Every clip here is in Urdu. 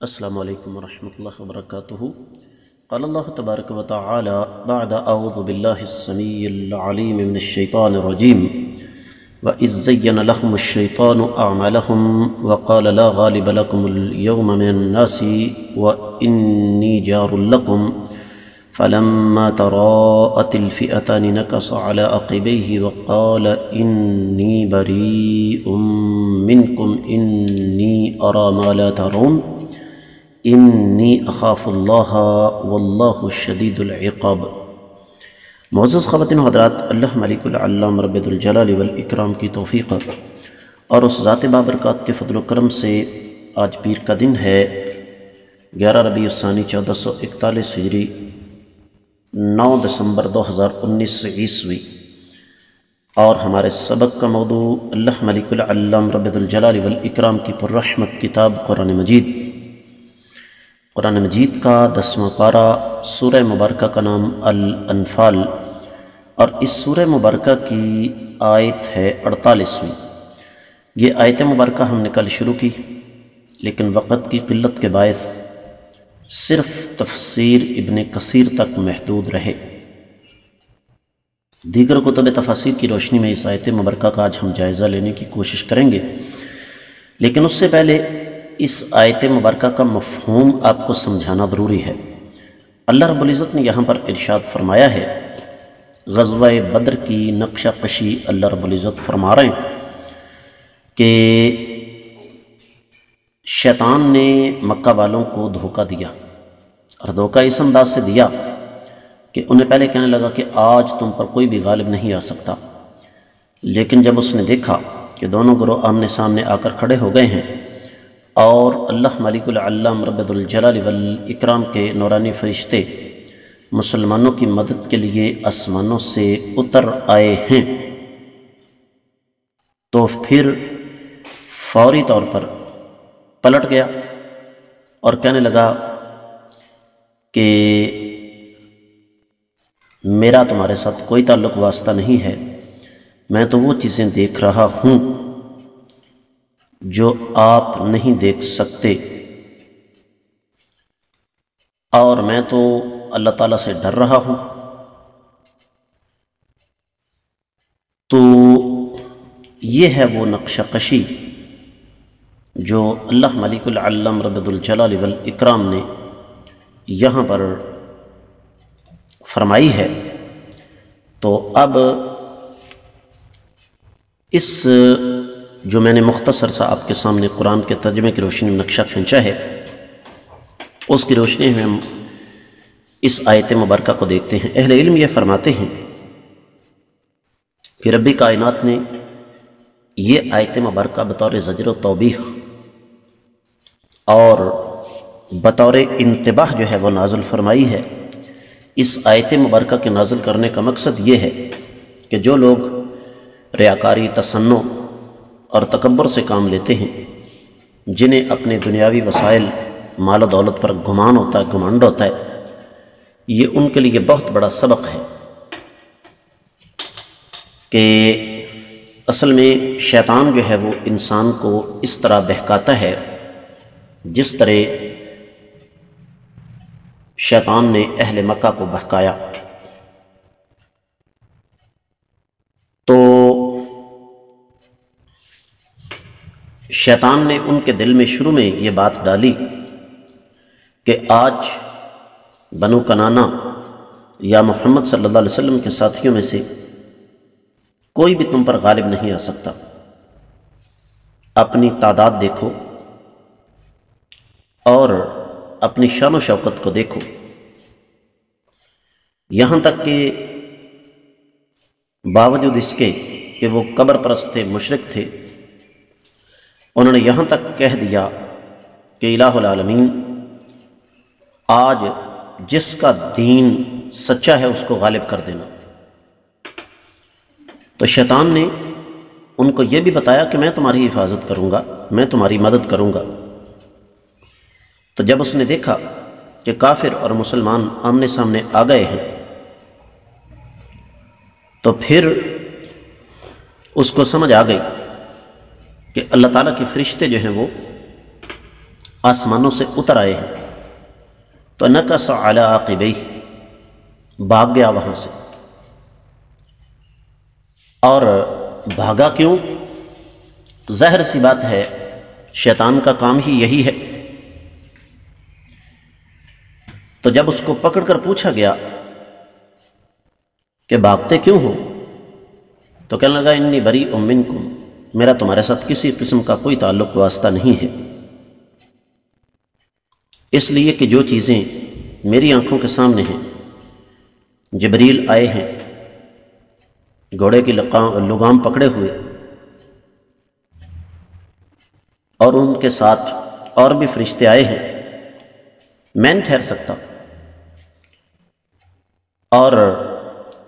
السلام علیکم ورحمۃ اللہ وبرکاتہ۔ قال اللہ تبارک و تعالی بعد اعوذ باللہ السمیع العلیم من الشیطان الرجیم وَإِذْ زَيَّنَ لَهُمُ الشَّيْطَانُ أَعْمَالَهُمْ وَقَالَ لَا غَالِبَ لَكُمُ الْيَوْمَ مِنَ النَّاسِ وَإِنِّي جَارٌ لَكُمْ فَلَمَّا تَرَاءَتِ الْفِئَتَانِ نَكَصَ عَلَى عَقِبَيْهِ وَقَالَ إِنِّي بَرِيءٌ مِّنكُمْ إِنِّي أَرَى مَا لَا تَرَوْنَ انی اخاف اللہ واللہ شدید العقاب۔ معزز خواتین و حضرات، اللہ ملک العلام رب الجلال والاکرام کی توفیق اور اس ذات بابرکات کے فضل و کرم سے آج پیر کا دن ہے 11 ربیع الثانی 1441 ہجری 9 دسمبر 2019 عیسوی، اور ہمارے سبق کا موضوع اللہ ملک العلام رب الجلال والاکرام کی پررحمت کتاب قرآن مجید۔ قرآن مجید کا 10واں پارہ، سورہ مبارکہ کا نام الانفال، اور اس سورہ مبارکہ کی آیت ہے 48ویں۔ یہ آیت مبارکہ ہم نے کل شروع کی، لیکن وقت کی قلت کے باعث صرف تفسیر ابن کثیر تک محدود رہے۔ دیگر کتب تفاسیر کی روشنی میں اس آیت مبارکہ کا آج ہم جائزہ لینے کی کوشش کریں گے، لیکن اس سے پہلے اس آیت مبارکہ کا مفہوم آپ کو سمجھانا ضروری ہے۔ اللہ رب العزت نے یہاں پر ارشاد فرمایا ہے، غزوہ بدر کی نقشہ کشی اللہ رب العزت فرما رہے ہیں کہ شیطان نے مکہ والوں کو دھوکہ دیا، اور دھوکہ اس انداز سے دیا کہ انہیں پہلے کہنے لگا کہ آج تم پر کوئی بھی غالب نہیں آ سکتا، لیکن جب اس نے دیکھا کہ دونوں گروہ آمنے سامنے آ کر کھڑے ہو گئے ہیں اور اللہ ملک العلام رب الجلال والاکرام کے نورانی فرشتے مسلمانوں کی مدد کے لیے آسمانوں سے اتر آئے ہیں، تو پھر فوری طور پر پلٹ گیا اور کہنے لگا کہ میرا تمہارے ساتھ کوئی تعلق واسطہ نہیں ہے، میں تو وہ چیزیں دیکھ رہا ہوں جو آپ نہیں دیکھ سکتے، اور میں تو اللہ تعالیٰ سے ڈر رہا ہوں۔ تو یہ ہے وہ نقشہ کشی جو اللہ ملک العلام رب الجلال والاکرام نے یہاں پر فرمائی ہے۔ تو اب اس جو میں نے مختصر سا آپ کے سامنے قرآن کے ترجمے کی روشنی میں نقشہ کھینچا ہے، اس کی روشنی میں ہم اس آیت مبارکہ کو دیکھتے ہیں۔ اہل علم یہ فرماتے ہیں کہ رب کائنات نے یہ آیت مبارکہ بطور زجر و توبیخ اور بطور انتباہ جو ہے وہ نازل فرمائی ہے۔ اس آیت مبارکہ کے نازل کرنے کا مقصد یہ ہے کہ جو لوگ ریاکاری، تصنع اور تکبر سے کام لیتے ہیں، جنہیں اپنے دنیاوی وسائل، مال و دولت پر گمان ہوتا ہے، گھمنڈ ہوتا ہے، یہ ان کے لیے بہت بڑا سبق ہے کہ اصل میں شیطان جو ہے وہ انسان کو اس طرح بہکاتا ہے جس طرح شیطان نے اہل مکہ کو بہکایا۔ تو شیطان نے ان کے دل میں شروع میں یہ بات ڈالی کہ آج بنو کنانہ یا محمد صلی اللہ علیہ وسلم کے ساتھیوں میں سے کوئی بھی تم پر غالب نہیں آ سکتا، اپنی تعداد دیکھو اور اپنی شان و شوکت کو دیکھو، یہاں تک کہ باوجود اس کے کہ وہ قبر پرست تھے، مشرک تھے، انہوں نے یہاں تک کہہ دیا کہ الہ العالمین آج جس کا دین سچا ہے اس کو غالب کر دینا۔ تو شیطان نے ان کو یہ بھی بتایا کہ میں تمہاری حفاظت کروں گا، میں تمہاری مدد کروں گا۔ تو جب اس نے دیکھا کہ کافر اور مسلمان آمنے سامنے آ گئے ہیں، تو پھر اس کو سمجھ آ گئی کہ اللہ تعالیٰ کے فرشتے جو ہیں وہ آسمانوں سے اتر آئے ہیں، تو نکص علی عاقبیہ، بھاگ گیا وہاں سے۔ اور بھاگا کیوں؟ ظاہر سی بات ہے، شیطان کا کام ہی یہی ہے۔ تو جب اس کو پکڑ کر پوچھا گیا کہ بھاگتے کیوں ہو، تو کہنے لگا انی بریء منکم، میرا تمہارے ساتھ کسی قسم کا کوئی تعلق واسطہ نہیں ہے، اس لیے کہ جو چیزیں میری آنکھوں کے سامنے ہیں، جبریل آئے ہیں گھوڑے کی لگام پکڑے ہوئے، اور ان کے ساتھ اور بھی فرشتے آئے ہیں، میں نہیں ٹھہر سکتا۔ اور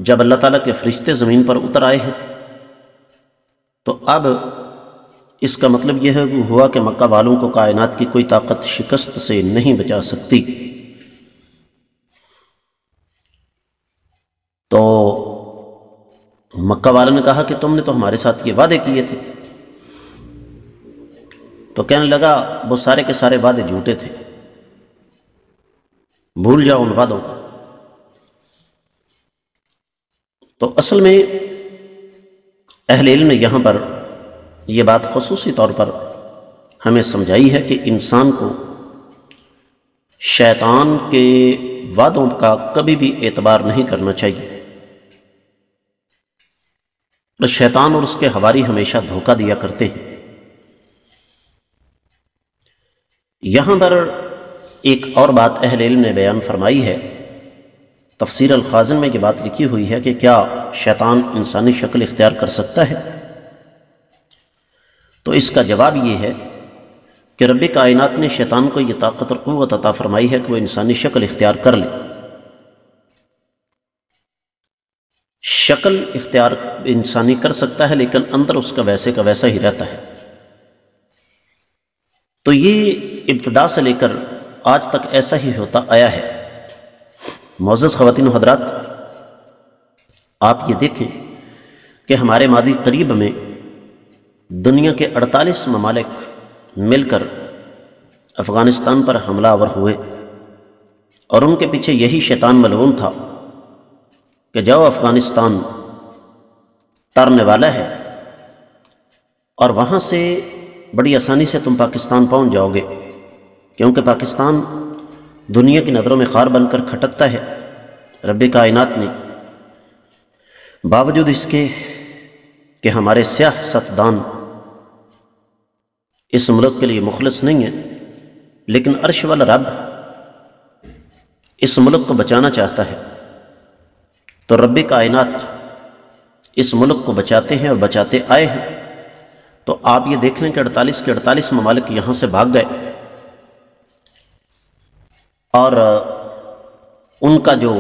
جب اللہ تعالیٰ کے فرشتے زمین پر اتر آئے ہیں، تو اب اس کا مطلب یہ ہوا کہ مکہ والوں کو کائنات کی کوئی طاقت شکست سے نہیں بچا سکتی۔ تو مکہ والوں نے کہا کہ تم نے تو ہمارے ساتھ یہ وعدے کیے تھے، تو کہنے لگا وہ سارے کے سارے وعدے جھوٹے تھے، بھول جاؤ ان وعدوں کو۔ تو اصل میں اہل علم نے یہاں پر یہ بات خصوصی طور پر ہمیں سمجھائی ہے کہ انسان کو شیطان کے وعدوں کا کبھی بھی اعتبار نہیں کرنا چاہیے۔ شیطان اور اس کے حواری ہمیشہ دھوکہ دیا کرتے ہیں۔ یہاں پر ایک اور بات اہل علم نے بیان فرمائی ہے، تفسیر الخازن میں یہ بات لکھی ہوئی ہے کہ کیا شیطان انسانی شکل اختیار کر سکتا ہے؟ تو اس کا جواب یہ ہے کہ رب کائنات نے شیطان کو یہ طاقت اور قوت عطا فرمائی ہے کہ وہ انسانی شکل اختیار کر لے۔ شکل اختیار انسانی کر سکتا ہے، لیکن اندر اس کا ویسے کا ویسا ہی رہتا ہے۔ تو یہ ابتدا سے لے کر آج تک ایسا ہی ہوتا آیا ہے۔ معزز خواتین و حضرات، آپ یہ دیکھیں کہ ہمارے ماضی قریب میں دنیا کے 48 ممالک مل کر افغانستان پر حملہ آور ہوئے، اور ان کے پیچھے یہی شیطان ملعون تھا کہ جاؤ افغانستان ترنے والا ہے، اور وہاں سے بڑی آسانی سے تم پاکستان پہنچ جاؤ گے، کیونکہ پاکستان دنیا کی نظروں میں خار بن کر کھٹکتا ہے۔ رب کائنات نے باوجود اس کے کہ ہمارے سیاستدان اس ملک کے لیے مخلص نہیں ہیں، لیکن عرش والا رب اس ملک کو بچانا چاہتا ہے، تو رب کائنات اس ملک کو بچاتے ہیں اور بچاتے آئے ہیں۔ تو آپ یہ دیکھ لیں کہ 48 کے 48 ممالک یہاں سے بھاگ گئے، اور ان کا جو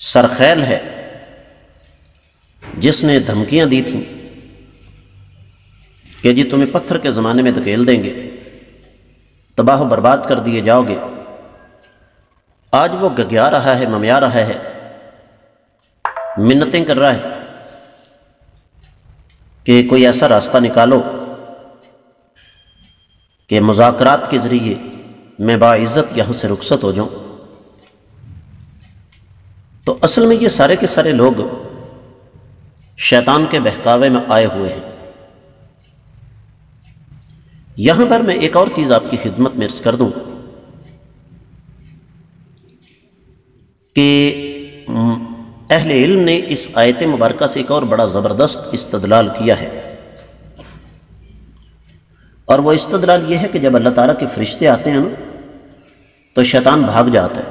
سرخیل ہے جس نے دھمکیاں دی تھیں کہ جی تمہیں پتھر کے زمانے میں دھکیل دیں گے، تباہ و برباد کر دیے جاؤ گے، آج وہ گگیا رہا ہے، ممیا رہا ہے، منتیں کر رہا ہے کہ کوئی ایسا راستہ نکالو کہ مذاکرات کے ذریعے میں باعزت یہاں سے رخصت ہو جاؤں۔ تو اصل میں یہ سارے کے سارے لوگ شیطان کے بہکاوے میں آئے ہوئے ہیں۔ یہاں پر میں ایک اور چیز آپ کی خدمت میں عرض کر دوں کہ اہل علم نے اس آیت مبارکہ سے ایک اور بڑا زبردست استدلال کیا ہے، اور وہ استدلال یہ ہے کہ جب اللہ تعالیٰ کے فرشتے آتے ہیں نا تو شیطان بھاگ جاتا ہے۔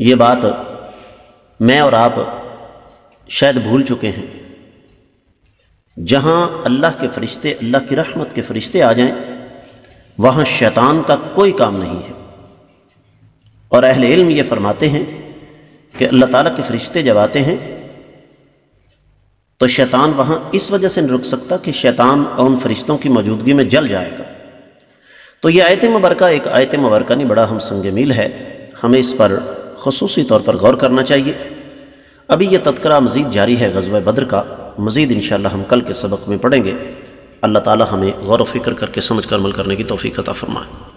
یہ بات میں اور آپ شاید بھول چکے ہیں۔ جہاں اللہ کے فرشتے، اللہ کی رحمت کے فرشتے آ جائیں، وہاں شیطان کا کوئی کام نہیں ہے۔ اور اہل علم یہ فرماتے ہیں کہ اللہ تعالیٰ کے فرشتے جب آتے ہیں تو شیطان وہاں اس وجہ سے نہیں رک سکتا کہ شیطان اور ان فرشتوں کی موجودگی میں جل جائے گا۔ تو یہ آیت مبارکہ ایک آیت مبارکہ نہیں، بڑا ہم سنگ میل ہے، ہمیں اس پر خصوصی طور پر غور کرنا چاہیے۔ ابھی یہ تذکرہ مزید جاری ہے غزوہ بدر کا، مزید انشاءاللہ ہم کل کے سبق میں پڑھیں گے۔ اللہ تعالی ہمیں غور و فکر کر کے سمجھ کر عمل کرنے کی توفیق عطا فرمائے۔